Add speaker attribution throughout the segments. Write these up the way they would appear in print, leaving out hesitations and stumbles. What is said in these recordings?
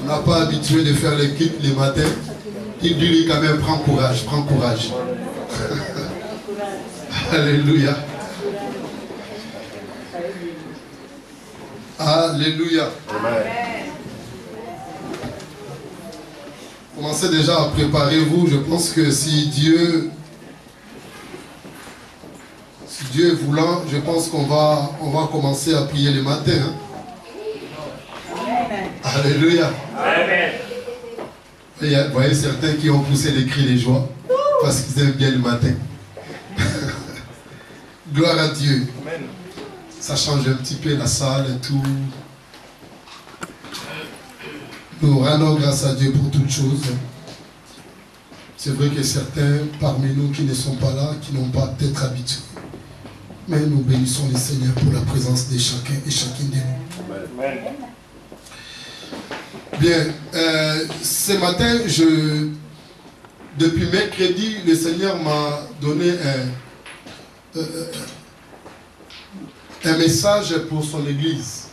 Speaker 1: On n'a pas habitué de faire les cultes les matins. Il dit quand même, prends courage, prends courage. Alléluia. Alléluia.
Speaker 2: Amen.
Speaker 1: Commencez déjà à préparer-vous. Je pense que si Dieu est voulant, je pense qu'on va commencer à prier le matin. Hein? Alléluia.
Speaker 2: Amen.
Speaker 1: Vous voyez certains qui ont poussé les cris de joie parce qu'ils aiment bien le matin. Gloire à Dieu.
Speaker 2: Amen.
Speaker 1: Ça change un petit peu la salle et tout. Nous rendons grâce à Dieu pour toutes choses. C'est vrai que certains parmi nous qui ne sont pas là, qui n'ont pas peut-être habitué. Mais nous bénissons le Seigneur pour la présence de chacun et chacune de nous.
Speaker 2: Amen.
Speaker 1: Bien, ce matin, depuis mercredi, le Seigneur m'a donné un message pour son église.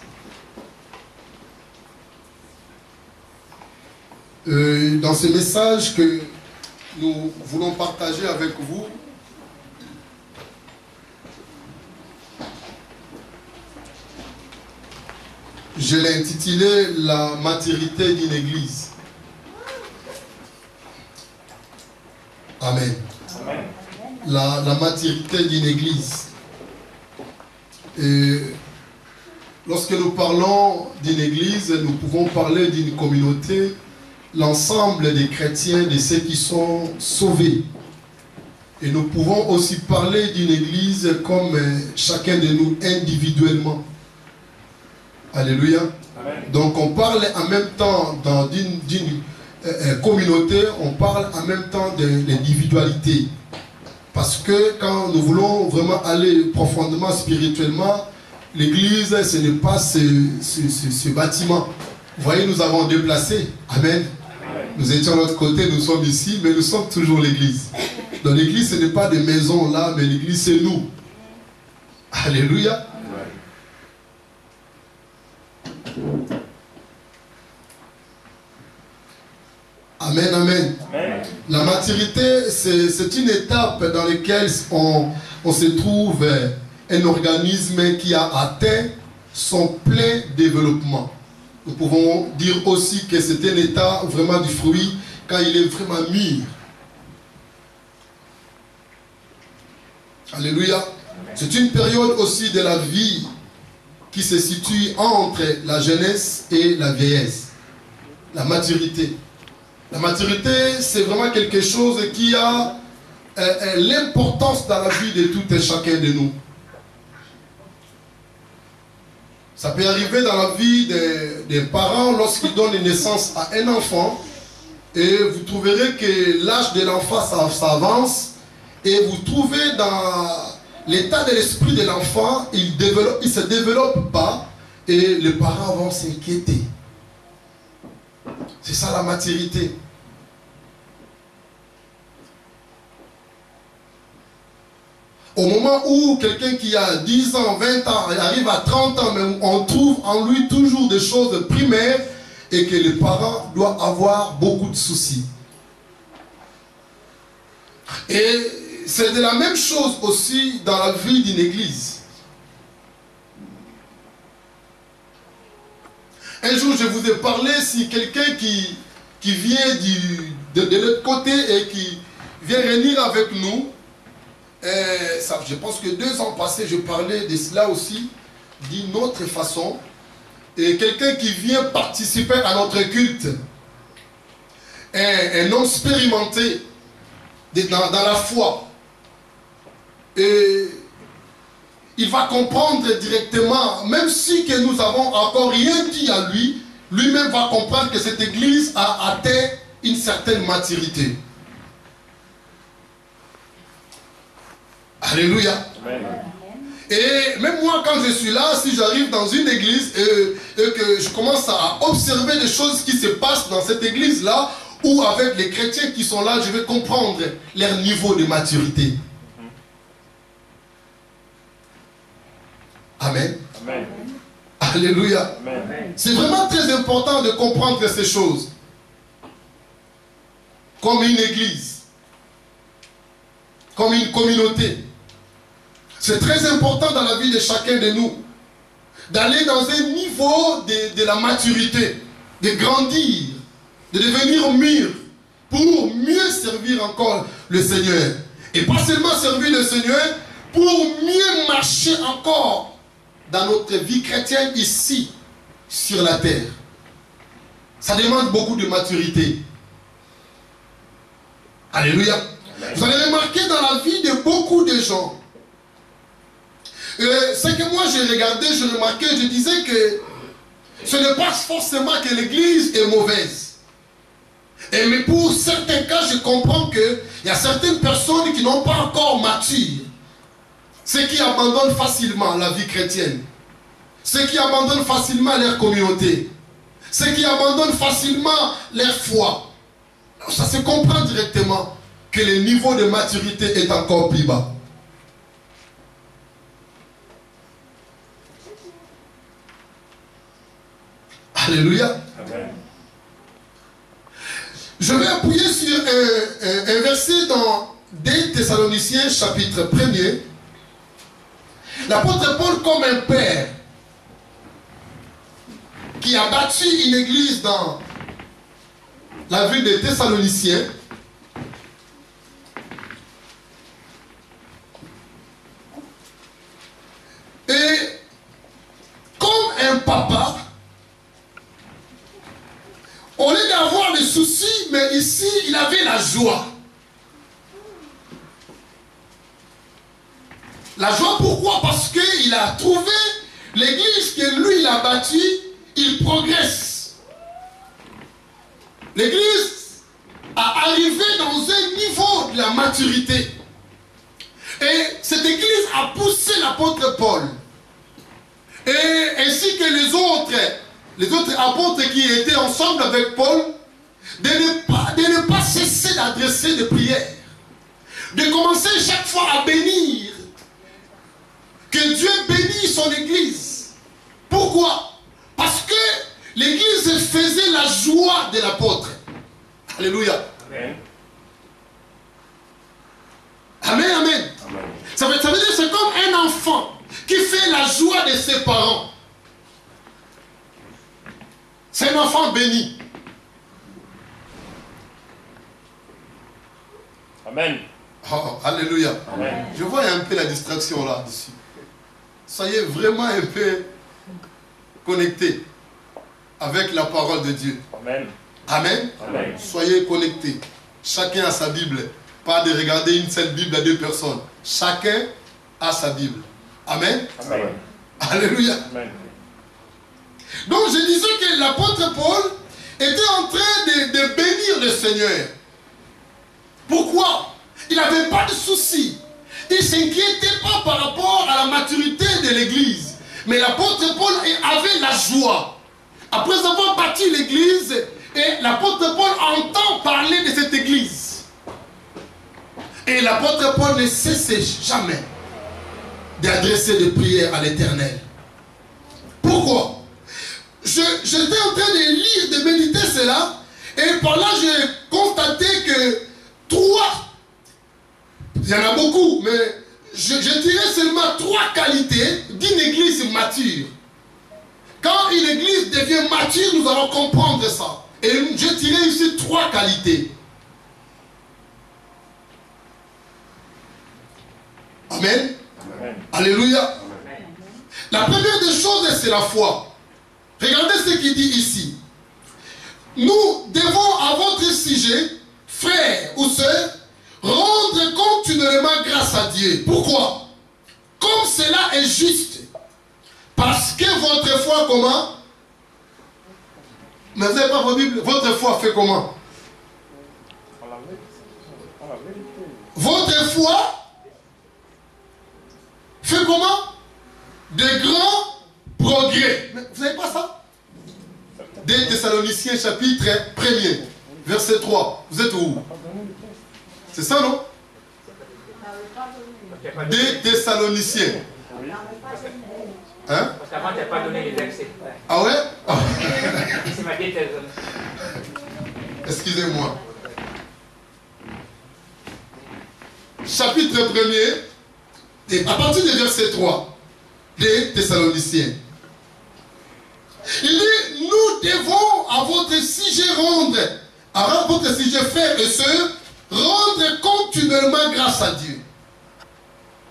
Speaker 1: Dans ce message que nous voulons partager avec vous, je l'ai intitulé « La maturité d'une église ». Amen.
Speaker 2: Amen.
Speaker 1: La maturité d'une église. Et lorsque nous parlons d'une église, nous pouvons parler d'une communauté, l'ensemble des chrétiens, de ceux qui sont sauvés. Et nous pouvons aussi parler d'une église comme chacun de nous individuellement. Alléluia.
Speaker 2: Amen.
Speaker 1: Donc on parle en même temps d'une communauté, on parle en même temps de l'individualité. Parce que quand nous voulons vraiment aller profondément spirituellement, l'église, ce n'est pas ce bâtiment. Vous voyez, nous avons déplacé. Amen. Nous étions de l'autre côté, nous sommes ici, mais nous sommes toujours l'église. Donc l'église, ce n'est pas des maisons là, mais l'église, c'est nous. Alléluia. Amen, amen.
Speaker 2: Amen.
Speaker 1: La maturité, c'est une étape dans laquelle on se trouve un organisme qui a atteint son plein développement. Nous pouvons dire aussi que c'est un état vraiment du fruit quand il est vraiment mûr. Alléluia. C'est une période aussi de la vie qui se situe entre la jeunesse et la vieillesse. La maturité. La maturité, c'est vraiment quelque chose qui a l'importance dans la vie de tout et chacun de nous. Ça peut arriver dans la vie des parents lorsqu'ils donnent naissance à un enfant et vous trouverez que l'âge de l'enfant s'avance et vous trouvez dans l'état de l'esprit de l'enfant, il ne se développe pas et les parents vont s'inquiéter. C'est ça la maturité. Au moment où quelqu'un qui a 10 ans, 20 ans, arrive à 30 ans, mais on trouve en lui toujours des choses primaires et que les parents doivent avoir beaucoup de soucis. Et c'est de la même chose aussi dans la vie d'une église. Un jour, je vous ai parlé si quelqu'un qui vient de l'autre côté et qui vient réunir avec nous. Je pense que 2 ans passés, je parlais de cela aussi, d'une autre façon. Et quelqu'un qui vient participer à notre culte, un homme expérimenté dans la foi. Et il va comprendre directement, même si que nous avons encore rien dit à lui, lui-même va comprendre que cette église a atteint une certaine maturité. Alléluia. Amen. Et même moi, quand je suis là, si j'arrive dans une église et que je commence à observer des choses qui se passent dans cette église-là, ou avec les chrétiens qui sont là, je vais comprendre leur niveau de maturité. Amen.
Speaker 2: Amen.
Speaker 1: Alléluia. C'est vraiment très important de comprendre ces choses. Comme une église, comme une communauté. C'est très important dans la vie de chacun de nous d'aller dans un niveau de la maturité, de grandir, de devenir mûr pour mieux servir encore le Seigneur. Et pas seulement servir le Seigneur, pour mieux marcher encore dans notre vie chrétienne ici, sur la terre. Ça demande beaucoup de maturité. Alléluia. Vous allez remarquer dans la vie de beaucoup de gens, ce que moi j'ai regardé, je remarquais, je disais que ce n'est pas forcément que l'église est mauvaise. Mais pour certains cas, je comprends qu'il y a certaines personnes qui n'ont pas encore maturé. Ceux qui abandonnent facilement la vie chrétienne. Ceux qui abandonnent facilement leur communauté. Ceux qui abandonnent facilement leur foi. Ça se comprend directement que le niveau de maturité est encore plus bas. Alléluia. Amen. Je vais appuyer sur un verset dans 2 Thessaloniciens chapitre 1er. L'apôtre Paul, comme un père qui a bâti une église dans la ville des Thessaloniciens, et comme un papa, au lieu d'avoir des soucis, mais ici, il avait la joie. La joie, pourquoi? Parce qu'il a trouvé l'église que lui, il a bâtie, il progresse. L'église a arrivé dans un niveau de la maturité. Et cette église a poussé l'apôtre Paul. Et ainsi que les autres apôtres qui étaient ensemble avec Paul, de ne pas cesser d'adresser des prières. De commencer chaque fois à bénir. Que Dieu bénisse son église. Pourquoi? Parce que l'église faisait la joie de l'apôtre. Alléluia. Amen. Amen, amen. Amen. Ça veut dire que c'est comme un enfant qui fait la joie de ses parents. C'est un enfant béni. Amen. Oh, alléluia. Amen. Je vois un peu la distraction là-dessus. Soyez vraiment un peu connectés avec la parole de Dieu. Amen. Amen. Amen. Soyez connectés. Chacun a sa Bible. Pas de regarder une seule Bible à deux personnes. Chacun a sa Bible. Amen. Amen. Alléluia. Amen. Donc je disais que l'apôtre Paul était en train de bénir le Seigneur. Pourquoi? Il n'avait pas de soucis. Il ne s'inquiétait pas par rapport à la maturité de l'église. Mais l'apôtre Paul avait la joie. Après avoir bâti l'église, et l'apôtre Paul entend parler de cette église. Et l'apôtre Paul ne cessait jamais d'adresser des prières à l'Éternel. Pourquoi? J'étais en train de lire, de méditer cela, et par là j'ai constaté que il y en a beaucoup, mais je dirais seulement 3 qualités d'une église mature. Quand une église devient mature, nous allons comprendre ça. Et je dirais ici 3 qualités. Amen. Amen. Alléluia. Amen. La première des choses, c'est la foi. Regardez ce qu'il dit ici. Nous devons, à votre sujet, frères ou sœurs, rendre continuellement grâce à Dieu. Pourquoi? Comme cela est juste. Parce que votre foi, comment? Mais vous n'avez pas votre Bible? Votre foi fait comment? Votre foi fait comment? De grands progrès. Mais vous n'avez pas ça? 2 Thessaloniciens chapitre 1er, verset 3. Vous êtes où? C'est ça, non? 2 Thessaloniciens. Hein?
Speaker 2: Parce qu'avant, tu n'as pas donné les versets. Ouais.
Speaker 1: Ah ouais? Ah.
Speaker 2: C'est ma diète.
Speaker 1: Excusez-moi. Chapitre 1er, et à partir du verset 3 des Thessaloniciens. Il dit, nous devons à votre sujet rendre, à votre sujet frères et sœurs, rendre continuellement grâce à Dieu.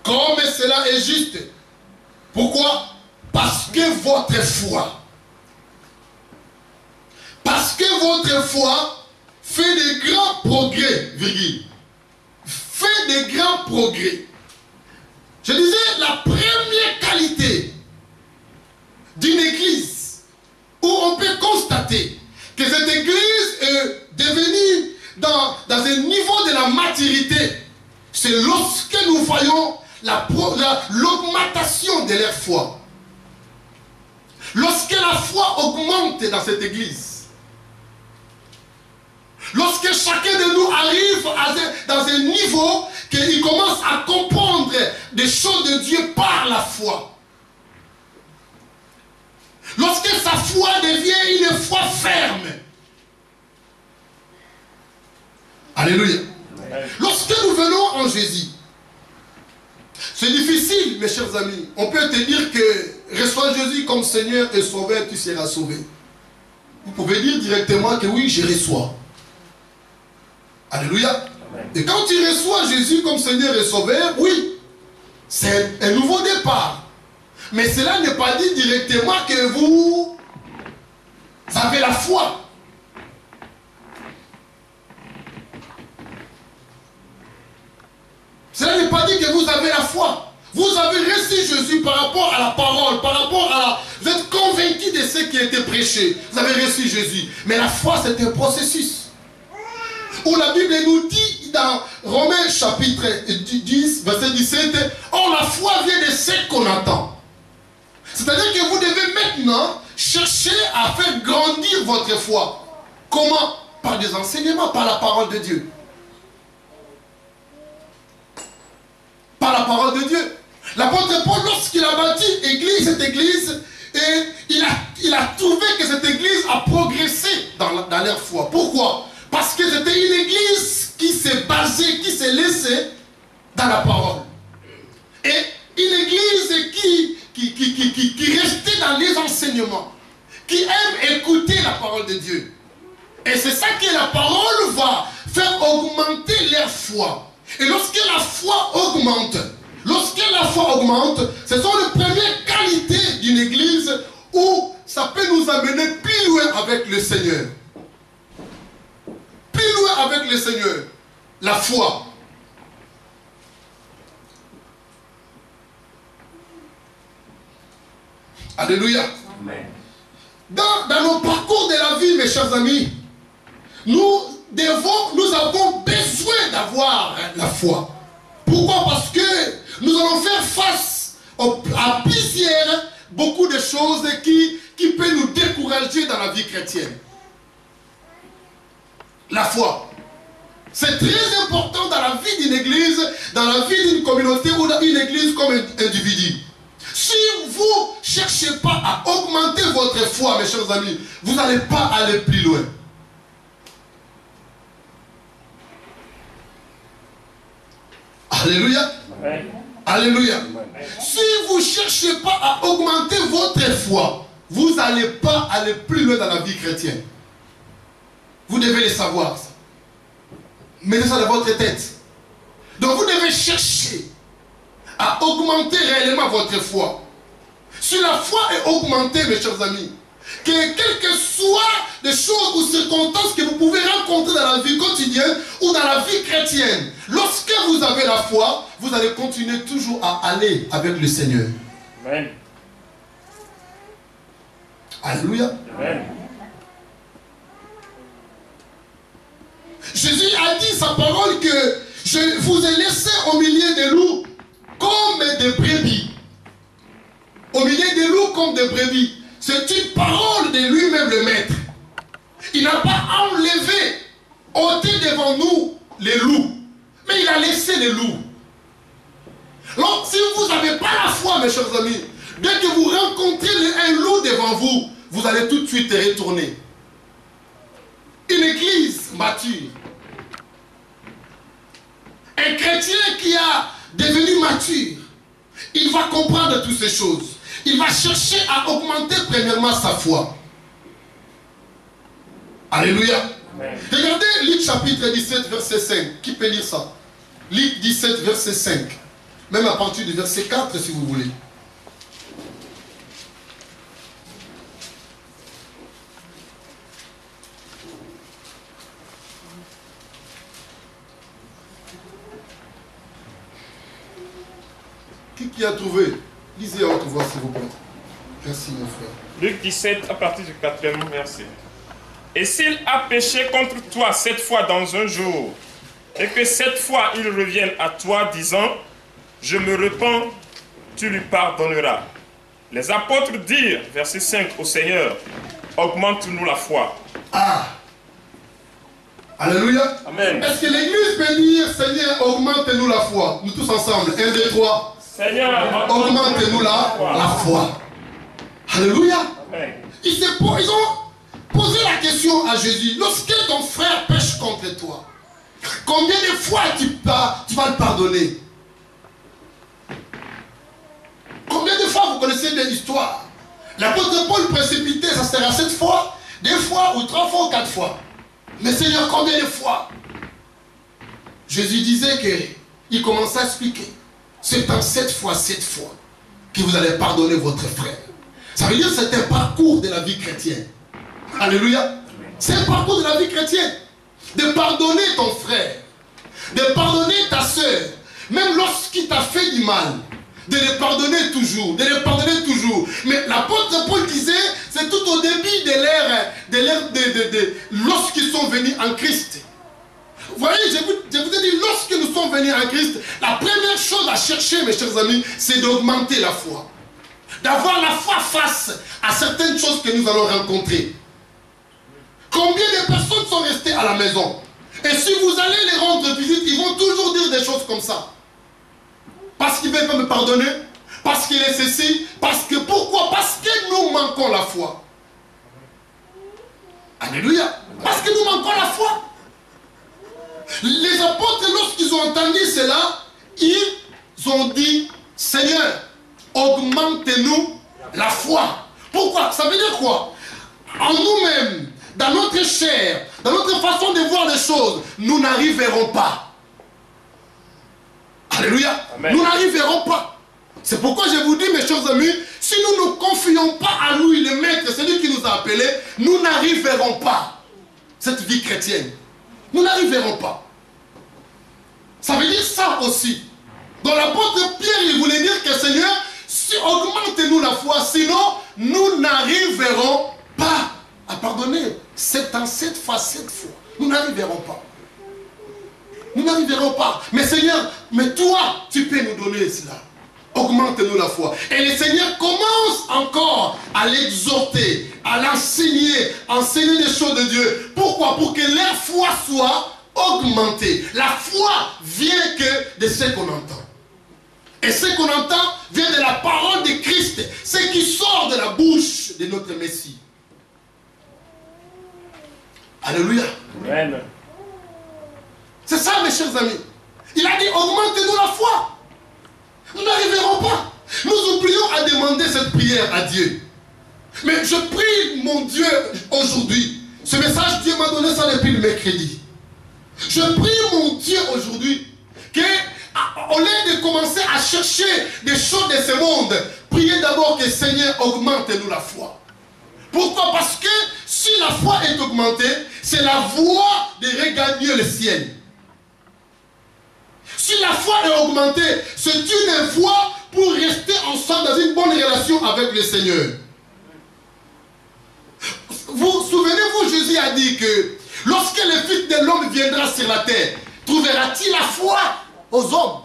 Speaker 1: Comme cela est juste. Pourquoi? Parce que votre foi. Parce que votre foi fait de grands progrès, virgule. Fait de grands progrès. Je disais, la première qualité d'une église où on peut constater que cette église est devenue dans un niveau de la maturité, c'est lorsque nous voyons l'augmentation de leur foi. Lorsque la foi augmente dans cette église, lorsque chacun de nous arrive dans un niveau qu'il commence à comprendre des choses de Dieu par la foi. Lorsque sa foi devient une foi ferme. Alléluia. Lorsque nous venons en Jésus, c'est difficile, mes chers amis. On peut te dire que reçois Jésus comme Seigneur et Sauveur, tu seras sauvé. Vous pouvez dire directement que oui, je reçois. Alléluia. Et quand tu reçois Jésus comme Seigneur et Sauveur, oui, c'est un nouveau départ. Mais cela n'est pas dit directement que vous avez la foi. Cela n'est pas dit que vous avez la foi. Vous avez reçu Jésus par rapport à la parole, par rapport à la... Vous êtes convaincu de ce qui a été prêché. Vous avez reçu Jésus. Mais la foi, c'est un processus. Où la Bible nous dit dans Romains chapitre 10, verset 17, « Or la foi vient de ce qu'on attend. » C'est-à-dire que vous devez maintenant chercher à faire grandir votre foi. Comment? Par des enseignements, par la parole de Dieu. Par la parole de Dieu. L'apôtre Paul, lorsqu'il a bâti cette église, et il a trouvé que cette église a progressé dans leur foi. Pourquoi? Parce que c'était une église qui s'est basée, qui s'est laissée dans la parole. Et une église qui restait dans les enseignements, qui aime écouter la parole de Dieu. Et c'est ça que la parole va faire augmenter leur foi. Et lorsque la foi augmente, ce sont les premières qualités d'une église où ça peut nous amener plus loin avec le Seigneur. Plus loin avec le Seigneur. La foi. Alléluia. Amen. Dans nos parcours de la vie, mes chers amis, nous avons besoin d'avoir la foi. Pourquoi? Parce que nous allons faire face à beaucoup de choses qui peuvent nous décourager dans la vie chrétienne. La foi. C'est très important dans la vie d'une église, dans la vie d'une communauté ou dans une église comme un individu. Si vous ne cherchez pas à augmenter votre foi, mes chers amis, vous n'allez pas aller plus loin. Alléluia. Amen. Alléluia. Amen. Si vous ne cherchez pas à augmenter votre foi, vous n'allez pas aller plus loin dans la vie chrétienne. Vous devez le savoir. Mettez ça dans votre tête. Donc vous devez chercher à augmenter réellement votre foi. Si la foi est augmentée, mes chers amis, que quelles que soient les choses ou circonstances que vous pouvez rencontrer dans la vie quotidienne ou dans la vie chrétienne, lorsque vous avez la foi, vous allez continuer toujours à aller avec le Seigneur. Amen. Alléluia. Amen. Jésus a dit sa parole que je vous ai laissé au milieu des loups comme des brebis. Au milieu des loups comme des brebis. C'est une parole de lui-même le maître. Il n'a pas enlevé, ôté devant nous les loups. Mais il a laissé les loups. Donc si vous n'avez pas la foi, mes chers amis, Dès que vous rencontrez un loup devant vous, vous allez tout de suite retourner. Une église mature. Un chrétien qui a devenu mature, il va comprendre toutes ces choses. Il va chercher à augmenter premièrement sa foi. Alléluia. Amen. Regardez Luc chapitre 17, verset 5. Qui peut lire ça? Luc 17, verset 5. Même à partir du verset 4, si vous voulez. Qui a trouvé? Lisez à haute voix, s'il vous plaît. Merci, mon frère.
Speaker 3: Luc 17, à partir du 4e verset. Et s'il a péché contre toi 7 fois dans un jour, et que 7 fois il revienne à toi disant, je me repens, tu lui pardonneras. Les apôtres dirent, verset 5, au Seigneur, augmente-nous la foi.
Speaker 1: Ah! Alléluia.
Speaker 3: Amen.
Speaker 1: Est-ce que l'église peut dire, Seigneur, augmente-nous la foi? Nous tous ensemble. 1, 2, 3.
Speaker 3: Seigneur,
Speaker 1: augmente-nous la foi. Alléluia.
Speaker 3: Amen.
Speaker 1: Ils ont posé la question à Jésus. Lorsque ton frère pêche contre toi, combien de fois tu vas le pardonner? Combien de fois vous connaissez bien l'histoire? L'apôtre Paul précipité, ça sera 7 fois, 2 fois ou 3 fois ou 4 fois. Mais Seigneur, combien de fois? Jésus disait qu'il commençait à expliquer. C'est en 7 fois que vous allez pardonner votre frère. Ça veut dire que c'est un parcours de la vie chrétienne. Alléluia. C'est un parcours de la vie chrétienne. De pardonner ton frère. De pardonner ta soeur. Même lorsqu'il t'a fait du mal. De les pardonner toujours. De les pardonner toujours. Mais l'apôtre Paul disait, c'est tout au début de l'ère lorsqu'ils sont venus en Christ. Vous voyez, je vous ai dit, lorsque nous sommes venus en Christ, la première chose à chercher, mes chers amis, c'est d'augmenter la foi. D'avoir la foi face à certaines choses que nous allons rencontrer. Combien de personnes sont restées à la maison? Et si vous allez les rendre visite, ils vont toujours dire des choses comme ça. Parce qu'il ne veut pas me pardonner, parce qu'il est ceci, parce que pourquoi? Parce que nous manquons la foi. Alléluia. Parce que nous manquons la foi. Les apôtres, lorsqu'ils ont entendu cela, ils ont dit, Seigneur, augmente-nous la foi. Pourquoi? Ça veut dire quoi? En nous-mêmes, dans notre chair, dans notre façon de voir les choses, nous n'arriverons pas. Alléluia. Amen. Nous n'arriverons pas. C'est pourquoi je vous dis, mes chers amis, si nous ne nous confions pas à lui, le maître, celui qui nous a appelés, nous n'arriverons pas cette vie chrétienne. Nous n'arriverons pas. Ça veut dire ça aussi. Dans l'apôtre Pierre, il voulait dire que Seigneur, augmente-nous la foi, sinon nous n'arriverons pas à pardonner 7 fois. Nous n'arriverons pas. Nous n'arriverons pas. Mais Seigneur, mais toi, tu peux nous donner cela. Augmente-nous la foi. Et le Seigneur commence encore à l'exhorter, à l'enseigner, enseigner les choses de Dieu. Pourquoi? Pour que leur foi soit augmentée. La foi vient que de ce qu'on entend. Et ce qu'on entend vient de la parole de Christ. Ce qui sort de la bouche de notre Messie. Alléluia.
Speaker 3: Amen.
Speaker 1: C'est ça, mes chers amis. Il a dit, augmentez-nous la foi. Nous n'arriverons pas. Nous oublions à demander cette prière à Dieu. Mais je prie mon Dieu aujourd'hui. Ce message, Dieu m'a donné ça depuis le mercredi. Je prie mon Dieu aujourd'hui qu'au lieu de commencer à chercher des choses de ce monde, priez d'abord que Seigneur augmente-nous la foi. Pourquoi? Parce que si la foi est augmentée, c'est la voie de regagner le ciel. Si la foi est augmentée, c'est une voie pour rester ensemble dans une bonne relation avec le Seigneur. Vous souvenez-vous, Jésus a dit que lorsque le Fils de l'homme viendra sur la terre, trouvera-t-il la foi aux hommes?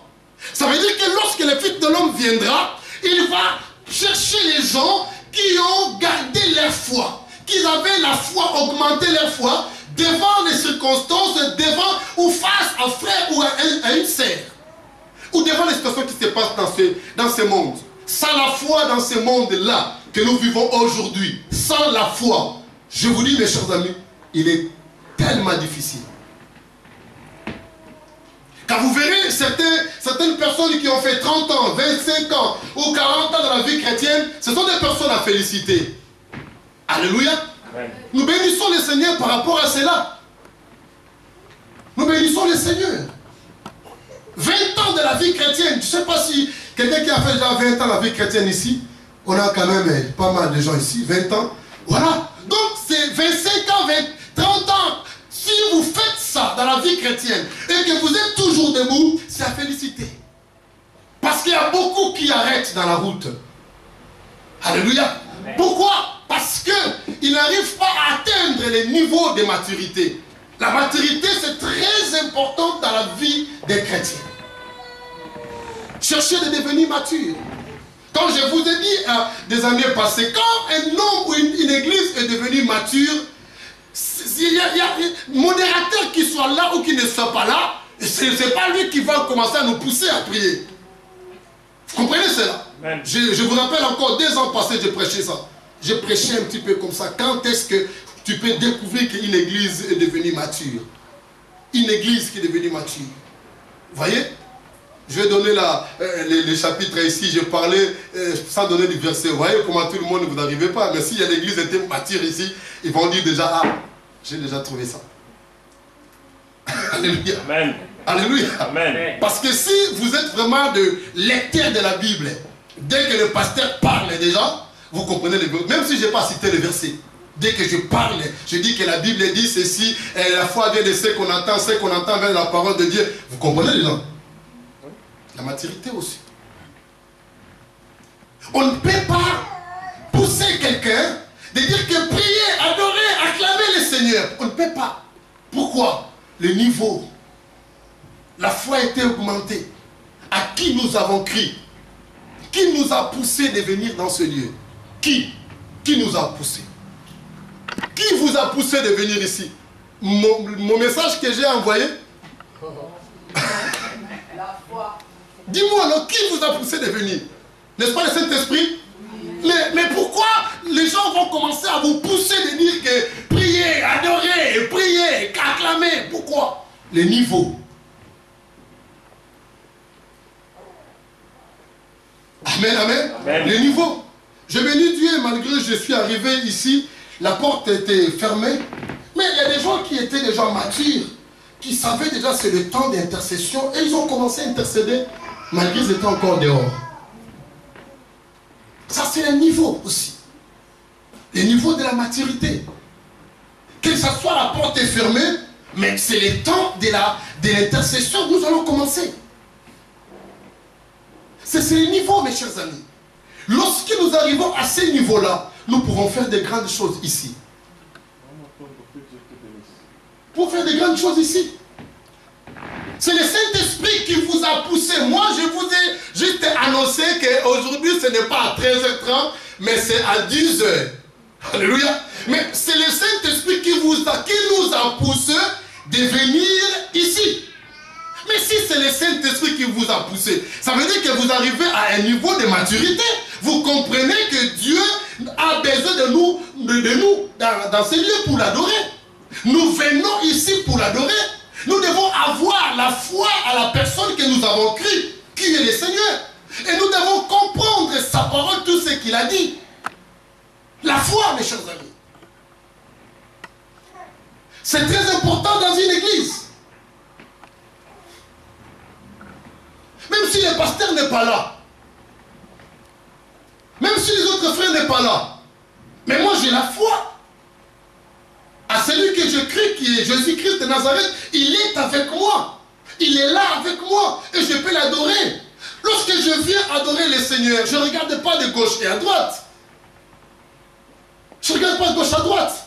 Speaker 1: Ça veut dire que lorsque le Fils de l'homme viendra, il va chercher les gens qui ont gardé leur foi, qui avaient la foi, augmenté leur foi, devant les circonstances, devant ou face à un frère ou à une sœur, ou devant les situations qui se passent dans ce monde. Sans la foi dans ce monde-là que nous vivons aujourd'hui, sans la foi, je vous dis mes chers amis, il est tellement difficile. Car vous verrez certaines personnes qui ont fait 30 ans, 25 ans ou 40 ans dans la vie chrétienne, ce sont des personnes à féliciter. Alléluia. Amen. Nous bénissons le Seigneur par rapport à cela. Nous bénissons le Seigneur. 20 ans de la vie chrétienne. Je ne sais pas si quelqu'un qui a fait déjà 20 ans de la vie chrétienne ici, on a quand même pas mal de gens ici, 20 ans. Voilà. Donc c'est 25 ans, 30 ans. Si vous faites ça dans la vie chrétienne et que vous êtes toujours debout, c'est à féliciter. Parce qu'il y a beaucoup qui arrêtent dans la route. Alléluia. Amen. Pourquoi? Parce qu'ils n'arrivent pas à atteindre les niveaux de maturité. La maturité, c'est très important dans la vie des chrétiens. Cherchez de devenir mature. Quand je vous ai dit des années passées, quand un homme ou une église est devenue mature, il y a un modérateur qui soit là ou qui ne soit pas là, ce n'est pas lui qui va commencer à nous pousser à prier. Vous comprenez cela? Je vous rappelle encore, 2 ans passés, j'ai prêché ça. J'ai prêché un petit peu comme ça. Quand est-ce que tu peux découvrir qu'une église est devenue mature? Une église qui est devenue mature. Vous voyez? Je vais donner les chapitres ici. Je parlais sans donner du verset. Vous voyez comment tout le monde, vous n'arrivez pas. Mais si l'église était mature ici, ils vont dire déjà, ah, j'ai déjà trouvé ça. Alléluia. Amen. Alléluia. Amen. Parce que si vous êtes vraiment de lecteur de la Bible, dès que le pasteur parle déjà, vous comprenez les versets. Même si je n'ai pas cité les versets. Dès que je parle, je dis que la Bible dit ceci, et la foi vient de ce qu'on entend vers la parole de Dieu. Vous comprenez les gens? La maturité aussi. On ne peut pas pousser quelqu'un de dire que prier, adorer, acclamer le Seigneur. On ne peut pas. Pourquoi? Le niveau. La foi a été augmentée. À qui nous avons crié? Qui nous a poussé de venir dans ce lieu? Qui nous a poussé? Qui vous a poussé de venir ici? Mon message que j'ai envoyé?
Speaker 4: La foi.
Speaker 1: Dis-moi alors, qui vous a poussé de venir? N'est-ce pas le Saint-Esprit? Mais pourquoi les gens vont commencer à vous pousser de dire que prier, adorer, prier, acclamer? Pourquoi? Les niveaux. Amen, amen, amen. Les niveaux. Je bénis Dieu, malgré que je suis arrivé ici, la porte était fermée. Mais il y a des gens qui étaient déjà matures, qui savaient déjà c'est le temps d'intercession, et ils ont commencé à intercéder, malgré qu'ils étaient encore dehors. Ça, c'est le niveau aussi. Le niveau de la maturité. Que ce soit la porte est fermée, mais c'est le temps de l'intercession que nous allons commencer. C'est le niveau, mes chers amis. Lorsque nous arrivons à ce niveau-là, nous pouvons faire de grandes choses ici. Pour faire de grandes choses ici. C'est le Saint-Esprit qui vous a poussé. Moi, je vous ai juste annoncé qu'aujourd'hui, ce n'est pas à 13h30, mais c'est à 10h. Alléluia. Mais c'est le Saint-Esprit qui nous a poussé de venir ici. Mais si c'est le Saint-Esprit qui vous a poussé, ça veut dire que vous arrivez à un niveau de maturité. Vous comprenez que Dieu a besoin de nous dans ces lieux pour l'adorer. Nous venons ici pour l'adorer. Nous devons avoir la foi à la personne que nous avons cru, qui est le Seigneur. Et nous devons comprendre sa parole, tout ce qu'il a dit. La foi, mes chers amis. C'est très important dans une église. Même si le pasteur n'est pas là. Même si les autres frères n'est pas là. Mais moi j'ai la foi. À celui que je crie, qui est Jésus-Christ de Nazareth, il est avec moi. Il est là avec moi. Et je peux l'adorer. Lorsque je viens adorer le Seigneur, je ne regarde pas de gauche et à droite. Je ne regarde pas de gauche à droite.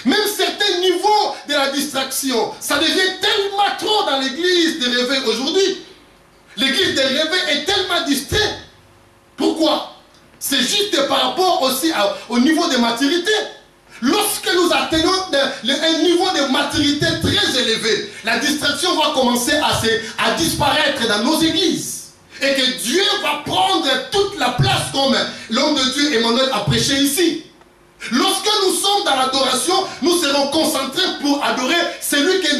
Speaker 1: Même certains niveaux de la distraction, ça devient tellement trop dans l'église de réveil aujourd'hui. L'église de réveil est tellement distraite. Pourquoi? C'est juste par rapport aussi au niveau de maturité. Lorsque nous atteignons un niveau de maturité très élevé, la distraction va commencer à disparaître dans nos églises. Et que Dieu va prendre toute la place comme l'homme de Dieu Emmanuel a prêché ici. Lorsque nous sommes dans l'adoration, nous serons concentrés pour adorer celui que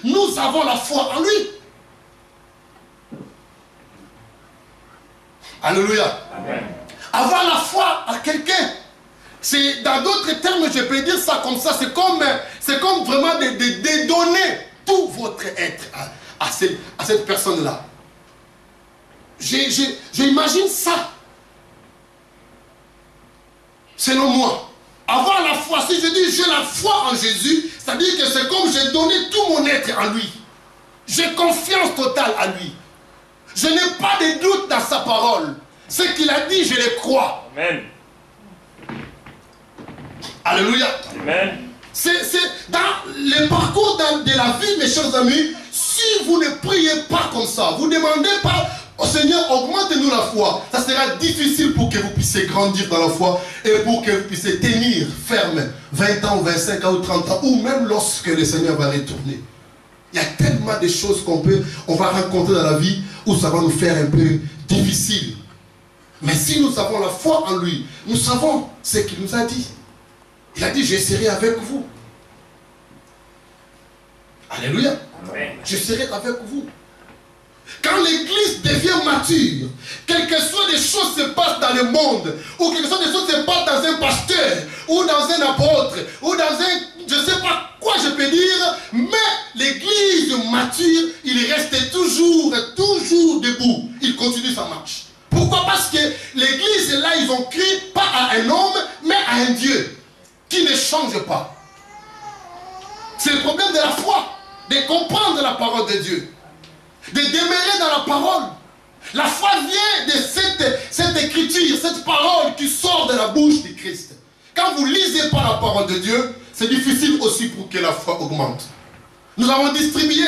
Speaker 1: nous avons la foi en lui. Alléluia.
Speaker 3: Amen.
Speaker 1: Avoir la foi à quelqu'un, c'est, dans d'autres termes, je peux dire ça comme ça, c'est comme vraiment de donner tout votre être à cette personne-là. J'imagine ça. Selon moi, avoir la foi, si je dis j'ai la foi en Jésus, c'est-à-dire que c'est comme j'ai donné tout mon être à lui. J'ai confiance totale à lui. Je n'ai pas de doute dans sa parole. Ce qu'il a dit, je le crois.
Speaker 3: Amen.
Speaker 1: Alléluia.
Speaker 3: Amen.
Speaker 1: C'est dans le parcours de la vie, mes chers amis, si vous ne priez pas comme ça, vous ne demandez pas au Seigneur, augmente-nous la foi, ça sera difficile pour que vous puissiez grandir dans la foi et pour que vous puissiez tenir ferme 20 ans, 25 ans ou 30 ans, ou même lorsque le Seigneur va retourner. Il y a tellement de choses on va rencontrer dans la vie où ça va nous faire un peu difficile. Mais si nous avons la foi en lui, nous savons ce qu'il nous a dit. Il a dit, je serai avec vous. Alléluia.
Speaker 2: Amen.
Speaker 1: Je serai avec vous. Quand l'église devient mature, quelles que soient les choses se passent dans le monde, ou quelque chose de choses se passe dans un pasteur, ou dans un apôtre, ou dans un, je ne sais pas quoi je peux dire, mais l'église mature, il reste toujours debout. Il continue sa marche. Pourquoi? Parce que l'église est là, ils ont crié pas à un homme, mais à un Dieu qui ne change pas. C'est le problème de la foi, de comprendre la parole de Dieu, de demeurer dans la parole. La foi vient de cette écriture, cette parole qui sort de la bouche de Christ. Quand vous lisez pas la parole de Dieu, c'est difficile aussi pour que la foi augmente. Nous avons distribué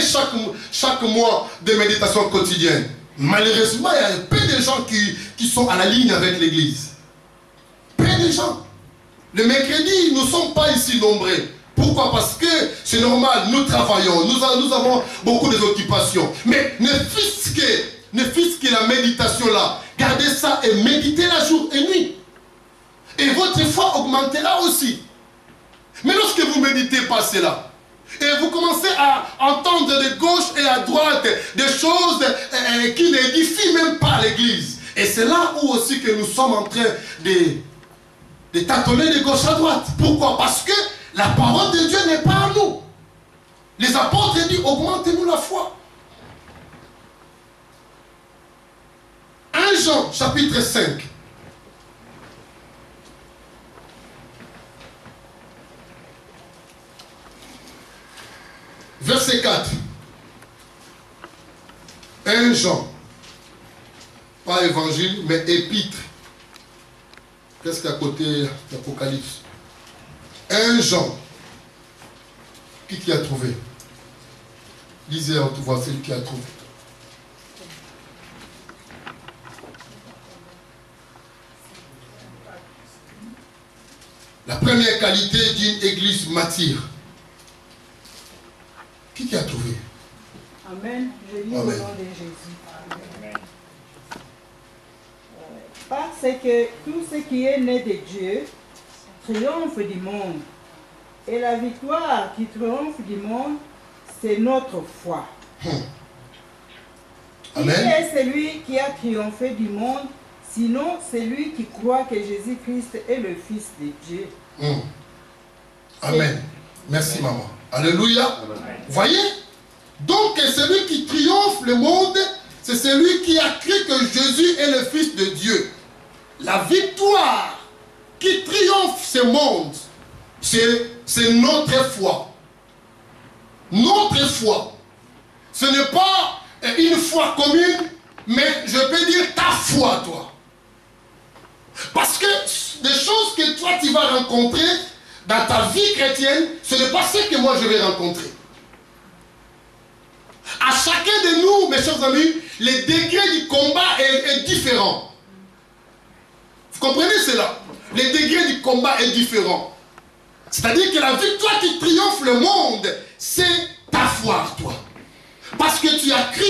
Speaker 1: chaque mois des méditations quotidiennes. Malheureusement, il y a peu de gens qui sont à la ligne avec l'église. Peu de gens. Le mercredi, nous ne sommes pas ici nombreux. Pourquoi? Parce que c'est normal, nous travaillons, nous avons beaucoup d'occupations. Mais ne fût-ce que la méditation là, gardez ça et méditez la jour et nuit. Et votre foi augmentera aussi. Mais lorsque vous méditez pas cela, et vous commencez à entendre de gauche et à droite des choses qui n'édifient même pas l'église. Et c'est là où aussi que nous sommes en train de tâtonner de gauche à droite. Pourquoi? Parce que la parole de Dieu n'est pas en nous. Les apôtres disent, augmentez-nous la foi. 1 Jean, chapitre 5. Verset 4. 1 Jean. Pas évangile, mais épître. Qu'est-ce qu'il y a à côté d'Apocalypse? 1 Jean. Qui a trouvé? Lisez en tout voir celui qui a trouvé. La première qualité d'une église mature. Qui a trouvé?
Speaker 4: Amen. Je lis au nom de Jésus.
Speaker 3: Amen.
Speaker 4: Parce que tout ce qui est né de Dieu triomphe du monde. Et la victoire qui triomphe du monde, c'est notre foi.
Speaker 1: Amen.
Speaker 4: Qui est celui qui a triomphé du monde, sinon celui qui croit que Jésus-Christ est le Fils de Dieu.
Speaker 1: Amen. Merci maman. Alléluia. Voyez? Donc celui qui triomphe le monde, c'est celui qui a cru que Jésus est le Fils de Dieu. La victoire qui triomphe ce monde, c'est notre foi. Notre foi. Ce n'est pas une foi commune, mais je peux dire ta foi, toi. Parce que des choses que toi tu vas rencontrer dans ta vie chrétienne, ce n'est pas ce que moi je vais rencontrer. À chacun de nous, mes chers amis, le degré du combat est différent. Vous comprenez cela? Le degré du combat est différent. C'est-à-dire que la victoire qui triomphe le monde, c'est ta foi, toi. Parce que tu as cru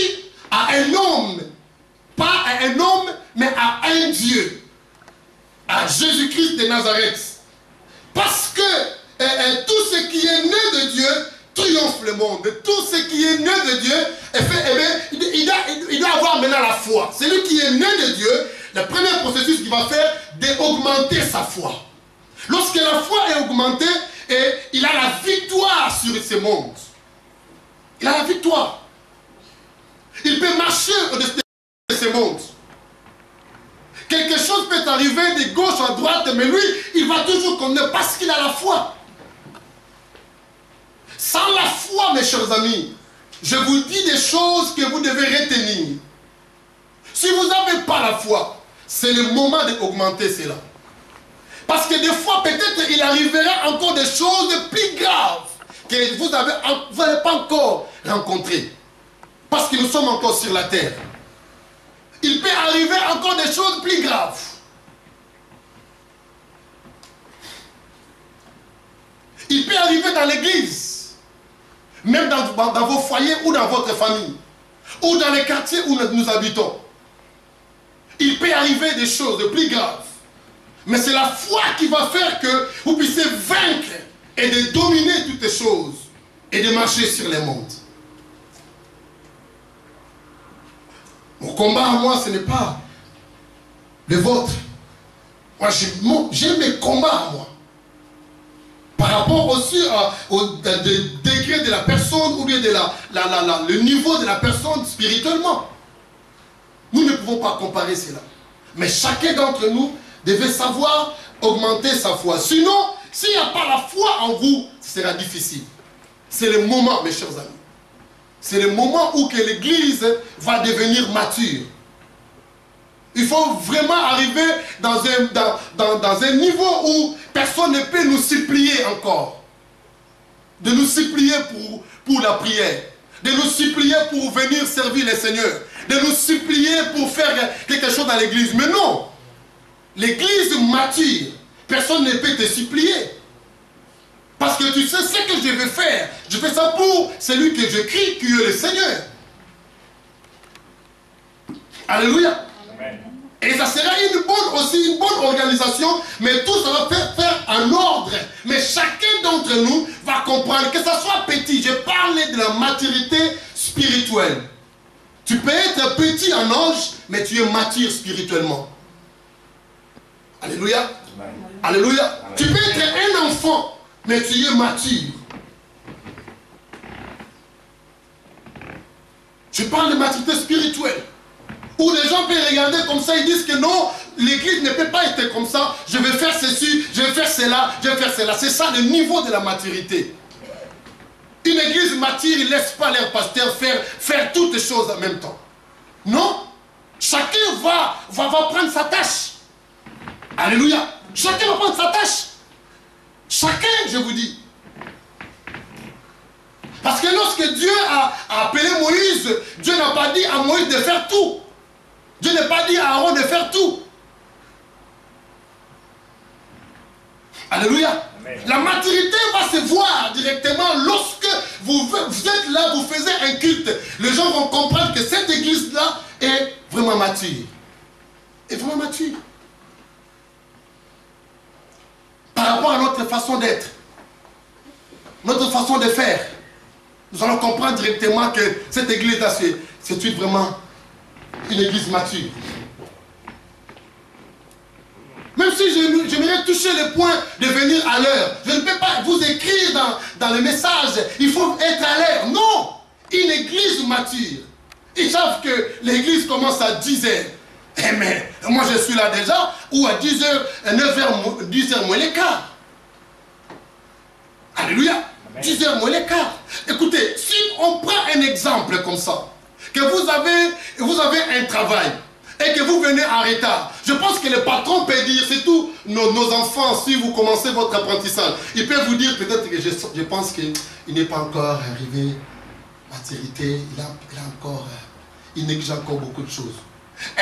Speaker 1: à un homme pas à un homme, mais à un Dieu, à Jésus-Christ de Nazareth. Parce que tout ce qui est né de Dieu triomphe le monde. Tout ce qui est né de Dieu, il doit avoir maintenant la foi. Celui qui est né de Dieu, le premier processus qu'il va faire, d'augmenter sa foi. Lorsque la foi est augmentée, il a la victoire sur ce monde. Il a la victoire. Il peut marcher au-dessus de ce monde. Quelque chose peut arriver de gauche à droite, mais lui, il va toujours connaître parce qu'il a la foi. Sans la foi, mes chers amis, je vous dis des choses que vous devez retenir. Si vous n'avez pas la foi, c'est le moment d'augmenter cela. Parce que des fois, peut-être, il arrivera encore des choses plus graves que vous n'avez pas encore rencontrées. Parce que nous sommes encore sur la terre. Il peut arriver encore des choses plus graves. Il peut arriver dans l'église, même dans vos foyers ou dans votre famille, ou dans les quartiers où nous habitons. Il peut arriver des choses de plus graves. Mais c'est la foi qui va faire que vous puissiez vaincre et de dominer toutes les choses et de marcher sur les mondes. Mon combat à moi, ce n'est pas le vôtre. Moi, j'ai mes combats à moi. Par rapport aussi au degré de la personne ou bien de le niveau de la personne spirituellement. Nous ne pouvons pas comparer cela. Mais chacun d'entre nous devait savoir augmenter sa foi. Sinon, s'il n'y a pas la foi en vous, ce sera difficile. C'est le moment, mes chers amis. C'est le moment où que l'Église va devenir mature. Il faut vraiment arriver dans un niveau où personne ne peut nous supplier encore. De nous supplier pour la prière. De nous supplier pour venir servir le Seigneur. De nous supplier pour faire quelque chose dans l'Église. Mais non. L'Église mature. Personne ne peut te supplier. Parce que tu sais ce que je vais faire. Je fais ça pour celui que je crie, qui est le Seigneur. Alléluia. Amen. Et ça sera une bonne organisation, mais tout ça va faire en ordre. Mais chacun d'entre nous va comprendre, que ça soit petit. Je parlais de la maturité spirituelle. Tu peux être petit en âge, mais tu es mature spirituellement. Alléluia. Amen. Alléluia. Amen. Tu peux être un enfant, mais tu es mature. Je parle de maturité spirituelle. Où les gens peuvent regarder comme ça, ils disent que non, l'église ne peut pas être comme ça. Je vais faire ceci, je vais faire cela, je vais faire cela. C'est ça le niveau de la maturité. Une église mature, ils ne laissent pas leur pasteur faire toutes les choses en même temps. Non. Chacun va prendre sa tâche. Alléluia. Chacun va prendre sa tâche. Chacun, je vous dis. Parce que lorsque Dieu a appelé Moïse, Dieu n'a pas dit à Moïse de faire tout. Dieu n'a pas dit à Aaron de faire tout. Alléluia. Amen. La maturité va se voir directement lorsque vous êtes là, vous faites un culte. Les gens vont comprendre que cette église-là est vraiment mature. Est vraiment mature. Par rapport à notre façon d'être, notre façon de faire, nous allons comprendre directement que cette église-là, c'est vraiment une église mature. Même si j'aimerais toucher le point de venir à l'heure, je ne peux pas vous écrire dans le message, il faut être à l'heure. Non! Une église mature. Ils savent que l'église commence à 10h. Eh mais moi je suis là déjà, ou à 10h, 9h, 10h moins les quarts. Alléluia. 10h moins les quarts. Écoutez, si on prend un exemple comme ça, que vous avez un travail et que vous venez en retard, je pense que le patron peut dire, c'est tout nos enfants, si vous commencez votre apprentissage, il peut vous dire peut-être que je pense qu'il n'est pas encore arrivé à maturité, il néglige encore beaucoup de choses.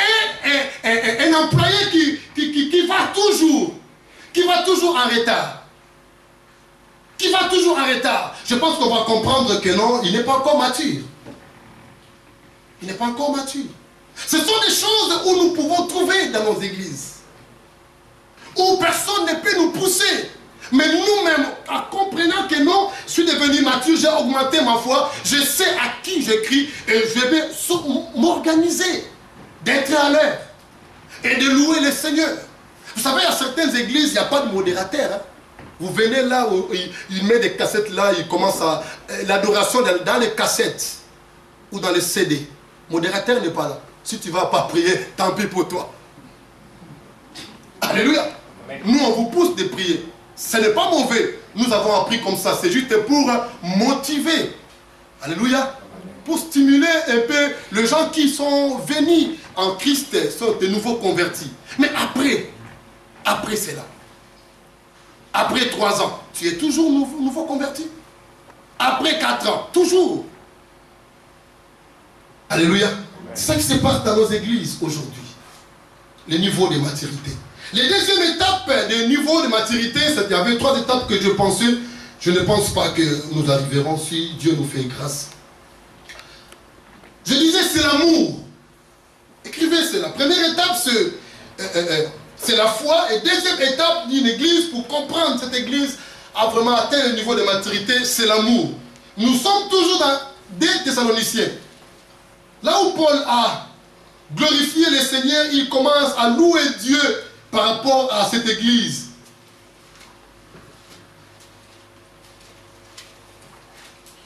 Speaker 1: Et un employé qui va toujours en retard, je pense qu'on va comprendre que non, il n'est pas encore mature. Il n'est pas encore mature. Ce sont des choses où nous pouvons trouver dans nos églises. Où personne ne peut nous pousser. Mais nous-mêmes, en comprenant que non, je suis devenu mature, j'ai augmenté ma foi, je sais à qui j'écris et je vais m'organiser, d'être à l'heure et de louer le Seigneur. Vous savez, à certaines églises, il n'y a pas de modérateur. Hein. Vous venez là, où il met des cassettes là, il commence à... L'adoration dans les cassettes ou dans les CD. Le modérateur n'est pas là. Si tu ne vas pas prier, tant pis pour toi. Alléluia. Nous, on vous pousse de prier. Ce n'est pas mauvais. Nous avons appris comme ça. C'est juste pour motiver. Alléluia. Pour stimuler un peu les gens qui sont venus en Christ, sont de nouveaux convertis. Mais après cela, après 3 ans, tu es toujours nouveau converti. Après 4 ans, toujours. Alléluia. C'est ça qui se passe dans nos églises aujourd'hui. Les niveaux de maturité. Les deuxième étape des niveaux de maturité, il y avait 3 étapes que je pensais. Je ne pense pas que nous arriverons si Dieu nous fait grâce. Je disais, c'est l'amour. Écrivez cela. Première étape, c'est la foi. Et deuxième étape d'une église, pour comprendre cette église a vraiment atteint un niveau de maturité, c'est l'amour. Nous sommes toujours dans 2 Thessaloniciens. Là où Paul a glorifié le Seigneur, il commence à louer Dieu par rapport à cette église.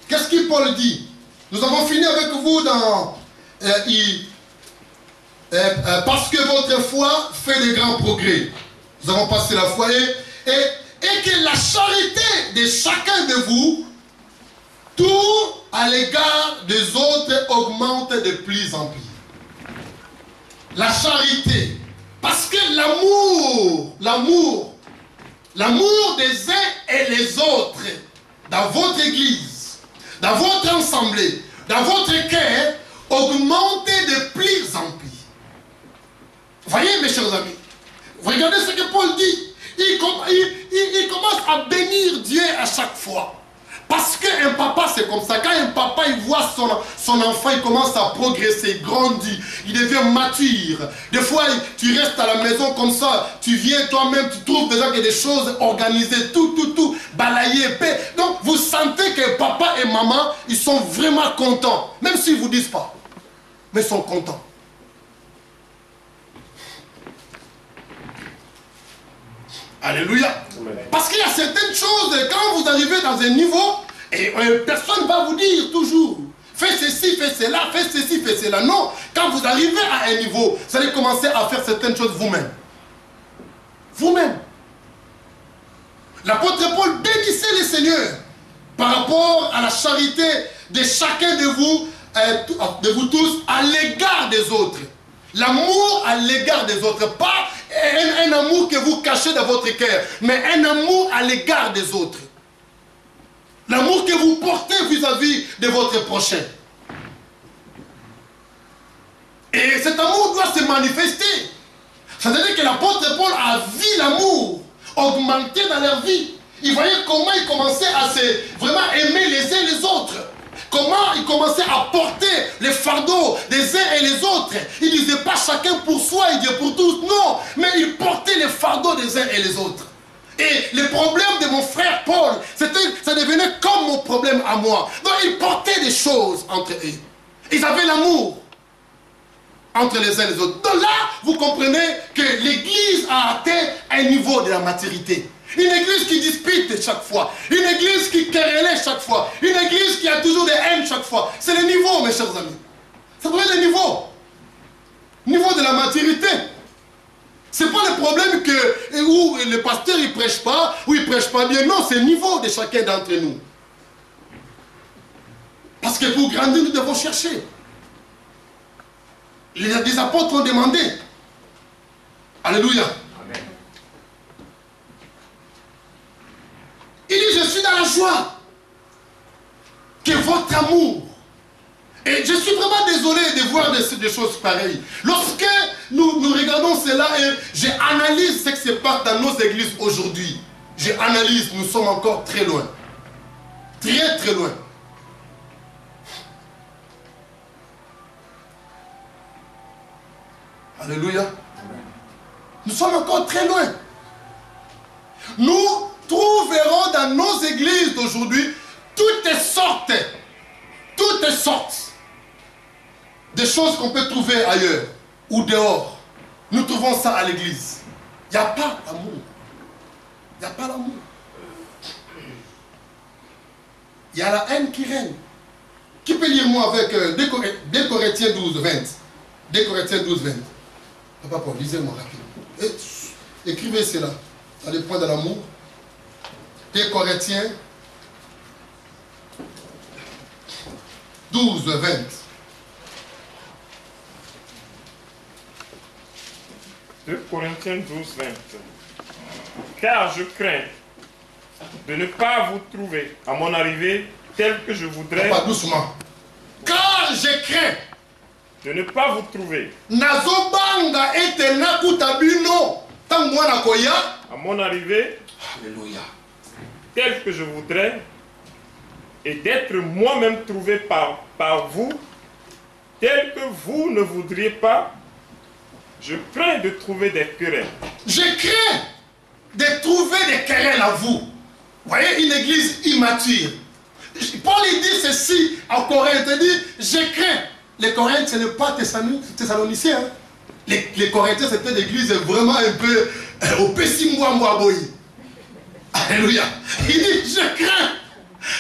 Speaker 1: Qu'est-ce que Paul dit? Nous avons fini avec vous dans... parce que votre foi fait de grands progrès. Nous avons passé la foi et que la charité de chacun de vous, tout à l'égard des autres, augmente de plus en plus. La charité. Parce que l'amour des uns et les autres, dans votre église, dans votre assemblée, dans votre cœur, augmente de plus en plus. Voyez mes chers amis, regardez ce que Paul dit. Il commence à bénir Dieu à chaque fois. Parce qu'un papa, c'est comme ça. Quand un papa, il voit son enfant, il commence à progresser, grandir, il devient mature. Des fois, tu restes à la maison comme ça, tu viens toi-même, tu trouves déjà que des choses organisées, tout, balayé. Donc, vous sentez que papa et maman, ils sont vraiment contents. Même s'ils ne vous disent pas. Mais ils sont contents. Alléluia. Parce qu'il y a certaines choses, quand vous arrivez dans un niveau, et personne ne va vous dire toujours, fais ceci, fais cela, fais ceci, fais cela. Non, quand vous arrivez à un niveau, vous allez commencer à faire certaines choses vous-même. Vous-même. L'apôtre Paul bénissait le Seigneur par rapport à la charité de chacun de vous tous à l'égard des autres. L'amour à l'égard des autres, pas un amour que vous cachez dans votre cœur, mais un amour à l'égard des autres. L'amour que vous portez vis-à-vis de votre prochain. Et cet amour doit se manifester. C'est-à-dire que l'apôtre Paul a vu l'amour augmenter dans leur vie. Il voyait comment ils commençaient à vraiment aimer les uns les autres. Comment ils commençaient à porter les fardeaux des uns et les autres. Ils ne disaient pas chacun pour soi et Dieu pour tous. Non, mais ils portaient les fardeaux des uns et les autres. Et le problème de mon frère Paul, ça devenait comme mon problème à moi. Donc ils portaient des choses entre eux. Ils avaient l'amour entre les uns et les autres. Donc là, vous comprenez que l'Église a atteint un niveau de la maturité. Une église qui dispute chaque fois. Une église qui querelle chaque fois. Une église qui a toujours des haines chaque fois. C'est le niveau, mes chers amis. Ça doit être le niveau. Niveau de la maturité. Ce n'est pas le problème où le pasteur ne prêche pas, ou il ne prêche pas bien. Non, c'est le niveau de chacun d'entre nous. Parce que pour grandir, nous devons chercher. Les apôtres ont demandé. Alléluia. Il dit, je suis dans la joie que votre amour. Et je suis vraiment désolé de voir des choses pareilles. Lorsque nous regardons cela et j'analyse ce qui se passe dans nos églises aujourd'hui, j'analyse, nous sommes encore très loin. Très très loin. Alléluia. Nous sommes encore très loin. Nous trouverons dans nos églises d'aujourd'hui toutes sortes de choses qu'on peut trouver ailleurs ou dehors. Nous trouvons ça à l'église. Il n'y a pas l'amour. Il n'y a pas l'amour. Il y a la haine qui règne. Qui peut lire moi avec 2 Corinthiens 12, 20. 2 Corinthiens 12, 20. Papa Paul, lisez-moi rapidement. Écrivez cela. Ça dépend de l'amour. 2 Corinthiens 12, 20.
Speaker 3: Corinthiens 12, 20. Car je crains de ne pas vous trouver à mon arrivée tel que je voudrais.
Speaker 1: Pas doucement. Car je crains
Speaker 3: de ne pas vous trouver
Speaker 1: nazobanga ete nakutabino tangwana koya
Speaker 3: à mon arrivée.
Speaker 1: Alléluia.
Speaker 3: Tel que je voudrais et d'être moi-même trouvé par vous tel que vous ne voudriez pas. Je crains de trouver des querelles.
Speaker 1: Je crains de trouver des querelles à vous. Vous voyez, une église immature. Paul il dit ceci en Corinthe. Il dit, je crains. Les Corinthiens, ce n'est pas Thessaloniciens. Hein. Les Corinthiens, c'était l'église vraiment un peu au Pessimbois-Mboaboyi. Alléluia. Il dit, je crains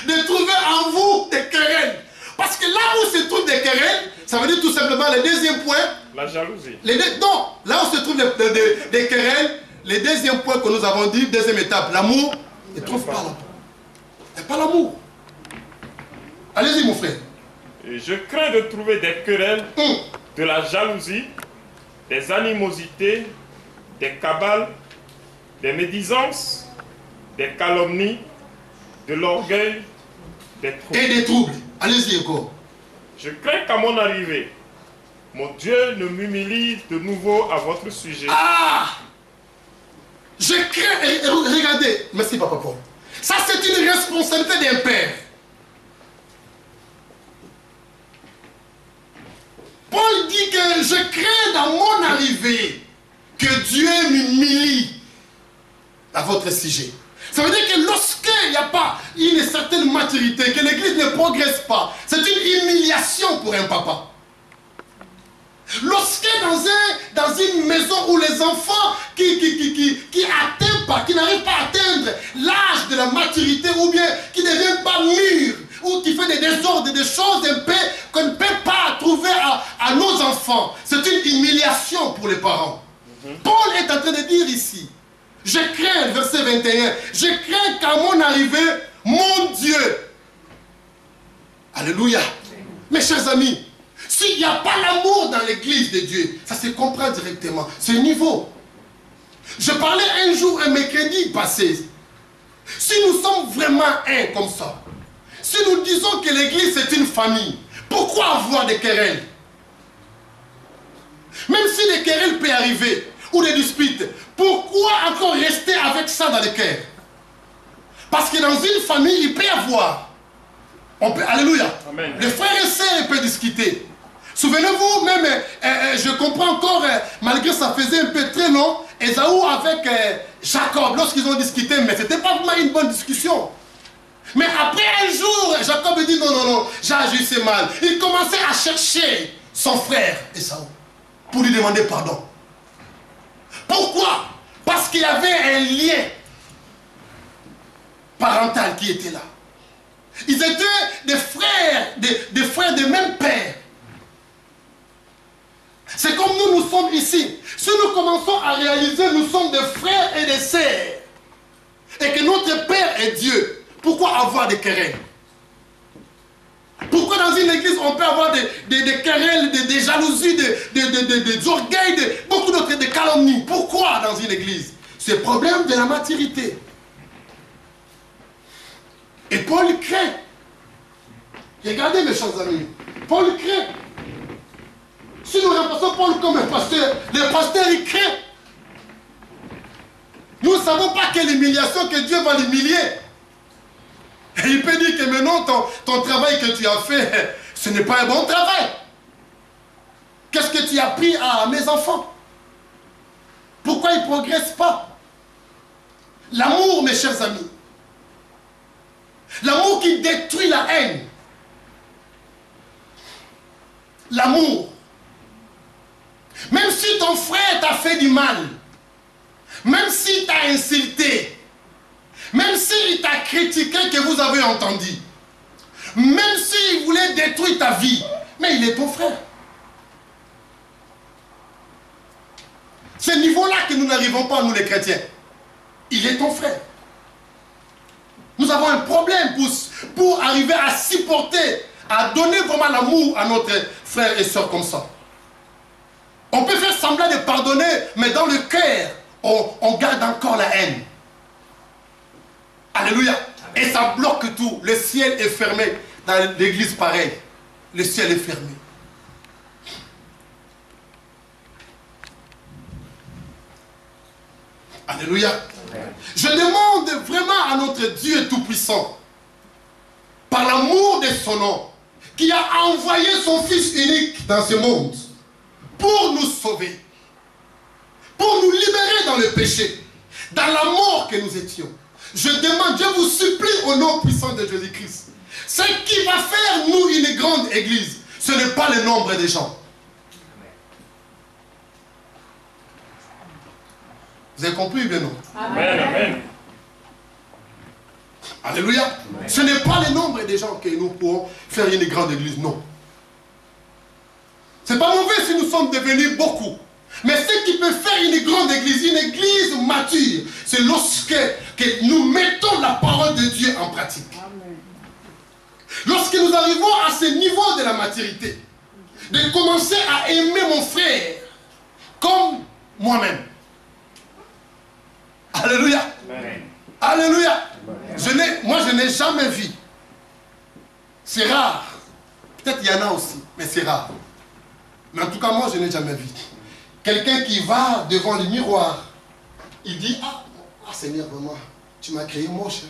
Speaker 1: de trouver en vous des querelles. Parce que là où se trouvent des querelles, ça veut dire tout simplement le deuxième point.
Speaker 3: La jalousie.
Speaker 1: Non, là où se trouvent des querelles, le deuxième point que nous avons dit, deuxième étape, l'amour, il ne trouve pas l'amour. Il n'y a pas l'amour. Allez-y mon frère.
Speaker 3: Et je crains de trouver des querelles, de la jalousie, des animosités, des cabales, des médisances, des calomnies, de l'orgueil, des troubles.
Speaker 1: Et des troubles. Allez-y encore.
Speaker 3: Je crains qu'à mon arrivée, mon Dieu ne m'humilie de nouveau à votre sujet.
Speaker 1: Ah! Je crains, regardez, merci Papa Paul. Ça c'est une responsabilité d'un père. Paul dit que je crains dans mon arrivée que Dieu m'humilie à votre sujet. Ça veut dire que lorsqu'il n'y a pas une certaine maturité, que l'église ne progresse pas, c'est une humiliation pour un papa. Lorsque dans une maison où les enfants qui atteignent pas, qui n'arrivent pas à atteindre l'âge de la maturité ou bien qui ne deviennent pas mûrs, ou qui fait des désordres, des choses un peu qu'on ne peut pas trouver à nos enfants, c'est une humiliation pour les parents. Paul est en train de dire ici, je crains, verset 21, je crains qu'à mon arrivée, mon Dieu, alléluia, mes chers amis, s'il n'y a pas l'amour dans l'église de Dieu, ça se comprend directement, c'est le niveau. Je parlais un jour, un mercredi passé, si nous sommes vraiment un comme ça, si nous disons que l'église c'est une famille, pourquoi avoir des querelles? Même si des querelles peuvent arriver, ou des disputes, pourquoi encore rester avec ça dans le cœur? Parce que dans une famille, il peut y avoir. Alléluia.
Speaker 3: Amen.
Speaker 1: Les frères et sœurs peuvent discuter. Souvenez-vous, même, je comprends encore, malgré ça faisait un peu très long, Ésaü avec Jacob, lorsqu'ils ont discuté, mais ce n'était pas vraiment une bonne discussion. Mais après un jour, Jacob dit non, j'ai agi mal. Il commençait à chercher son frère Ésaü pour lui demander pardon. Pourquoi? Parce qu'il y avait un lien parental qui était là. Ils étaient des frères de même père. C'est comme nous sommes ici. Si nous commençons à réaliser, nous sommes des frères et des sœurs, et que notre Père est Dieu, pourquoi avoir des querelles? Pourquoi dans une église on peut avoir des querelles, des jalousies, des orgueils, beaucoup d'autres, des calomnies? Pourquoi dans une église? C'est le problème de la maturité. Et Paul craint. Regardez mes chers amis, Paul craint. Si nous remplaçons Paul comme un pasteur, le pasteur il craint. Nous ne savons pas quelle humiliation que Dieu va l'humilier. Et il peut dire que maintenant ton travail que tu as fait, ce n'est pas un bon travail. Qu'est-ce que tu as pris à mes enfants? Pourquoi ils ne progressent pas? L'amour, mes chers amis. L'amour qui détruit la haine. L'amour. Même si ton frère t'a fait du mal, même s'il t'a insulté, même s'il t'a critiqué que vous avez entendu, même s'il voulait détruire ta vie, mais il est ton frère. C'est ce niveau-là que nous n'arrivons pas, nous les chrétiens. Il est ton frère. Nous avons un problème pour arriver à supporter, à donner vraiment l'amour à notre frère et soeur comme ça. On peut faire semblant de pardonner, mais dans le cœur, on garde encore la haine. Alléluia. Et ça bloque tout. Le ciel est fermé. Dans l'église, pareil. Le ciel est fermé. Alléluia. Je demande vraiment à notre Dieu Tout-Puissant, par l'amour de son nom, qui a envoyé son Fils unique dans ce monde, pour nous sauver, pour nous libérer dans le péché, dans la mort que nous étions. Je demande, je vous supplie au nom puissant de Jésus-Christ, ce qui va faire nous une grande église, ce n'est pas le nombre des gens. Vous avez compris, bien non?
Speaker 3: Amen, amen.
Speaker 1: Alléluia. Amen. Ce n'est pas le nombre des gens que nous pourrons faire une grande église, non. Ce n'est pas mauvais si nous sommes devenus beaucoup. Mais ce qui peut faire une grande église mature, c'est lorsque nous mettons la parole de Dieu en pratique. Amen. Lorsque nous arrivons à ce niveau de la maturité, de commencer à aimer mon frère comme moi-même. Alléluia. Amen. Alléluia. Moi, je n'ai jamais vu. C'est rare. Peut-être il y en a aussi, mais c'est rare. Mais en tout cas, moi, je n'ai jamais vu. Quelqu'un qui va devant le miroir, il dit, ah Seigneur, vraiment, tu m'as créé moche.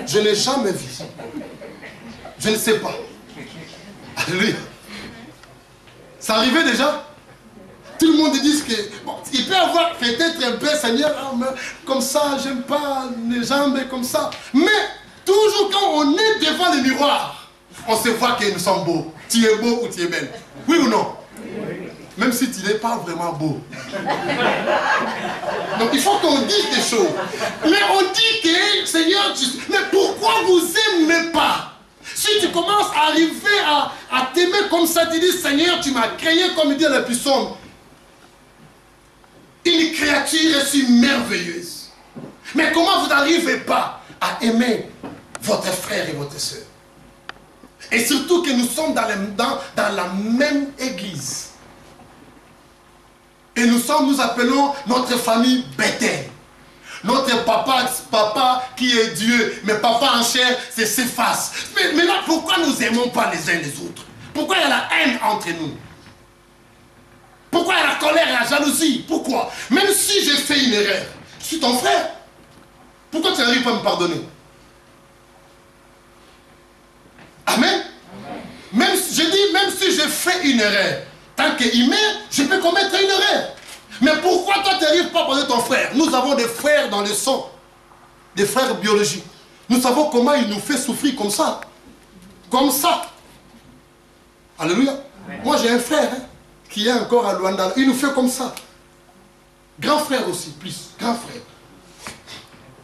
Speaker 1: Je n'ai jamais vu. Je ne sais pas. Alléluia. Ça arrivait déjà? Tout le monde dit que, bon, il peut avoir peut-être un peu, Seigneur, comme ça, j'aime pas les jambes comme ça. Mais toujours quand on est devant le miroir, on se voit que nous sommes beaux. Tu es beau ou tu es belle? Oui ou non? Même si tu n'es pas vraiment beau. Donc il faut qu'on dise des choses. Mais on dit que, Seigneur, mais pourquoi vous n'aimez pas? Si tu commences à arriver à t'aimer comme ça, tu dis, Seigneur, tu m'as créé comme il dit la puissance. Une créature si merveilleuse. Mais comment vous n'arrivez pas à aimer votre frère et votre soeur? Et surtout que nous sommes dans la même église. Et nous appelons notre famille Bethel. Notre papa qui est Dieu, mais papa en chair, c'est Céphas. Mais là, pourquoi nous n'aimons pas les uns les autres? Pourquoi il y a la haine entre nous? Pourquoi il y a la colère et la jalousie? Pourquoi? Même si j'ai fait une erreur, je suis ton frère. Pourquoi tu n'arrives pas à me pardonner? Amen. Même si j'ai fait une erreur, tant qu'il m'aime, je peux commettre une erreur. Mais pourquoi toi tu n'arrives pas à pardonner ton frère? Nous avons des frères dans le sang, des frères biologiques. Nous savons comment il nous fait souffrir comme ça. Comme ça. Alléluia. Amen. Moi j'ai un frère qui est encore à Luanda. Il nous fait comme ça. Grand frère aussi, plus. Grand frère.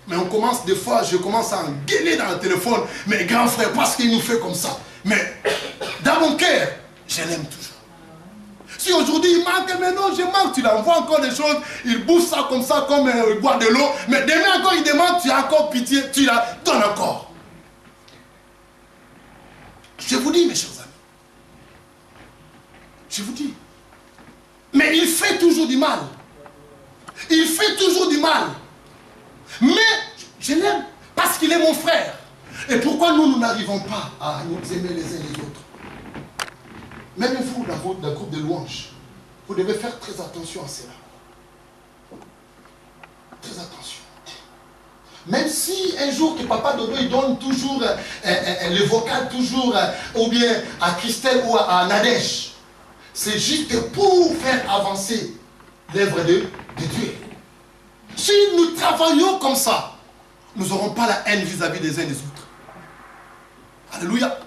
Speaker 1: Mais on commence des fois, je commence à engueuler dans le téléphone. Mais grand frère, parce qu'il nous fait comme ça. Mais dans mon cœur, je l'aime toujours. Si aujourd'hui il manque, mais non, je manque, tu l'envoies encore des choses, il bouffe ça comme ça, comme il boit de l'eau. Mais demain encore, il demande, tu as encore pitié, tu la donnes encore. Je vous dis, mes chers amis. Je vous dis. Mais il fait toujours du mal. Il fait toujours du mal. Mais je l'aime parce qu'il est mon frère. Et pourquoi nous n'arrivons pas à nous aimer les uns les autres? Même vous, dans le groupe de louanges, vous devez faire très attention à cela. Très attention. Même si un jour que Papa Dodo il donne toujours le vocal, toujours, ou bien à Christelle ou à Nadège, c'est juste pour faire avancer l'œuvre de Dieu. Si nous travaillons comme ça, nous n'aurons pas la haine vis-à-vis des uns des autres. Alléluia.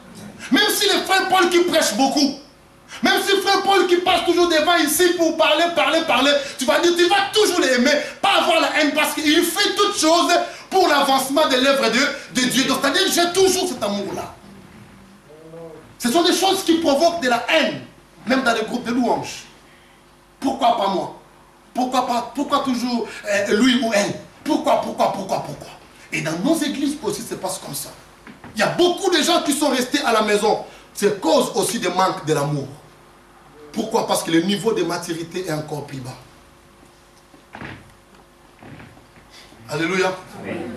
Speaker 1: Même si le frère Paul qui prêche beaucoup, même si le frère Paul qui passe toujours devant ici pour parler, tu vas dire, tu vas toujours l'aimer, pas avoir la haine, parce qu'il fait toutes choses pour l'avancement de l'œuvre de Dieu. Donc, c'est-à-dire que j'ai toujours cet amour-là. Ce sont des choses qui provoquent de la haine, même dans les groupes de louanges. Pourquoi pas moi? Pourquoi toujours lui ou elle? Pourquoi? Et dans nos églises aussi, ça se passe comme ça. Il y a beaucoup de gens qui sont restés à la maison. C'est cause aussi de manque de l'amour. Pourquoi? Parce que le niveau de maturité est encore plus bas. Alléluia.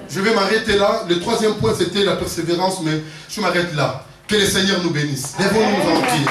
Speaker 1: Je vais m'arrêter là. Le troisième point, c'était la persévérance, mais je m'arrête là. Que le Seigneur nous bénisse. Lèvons-nous, nous allons prier.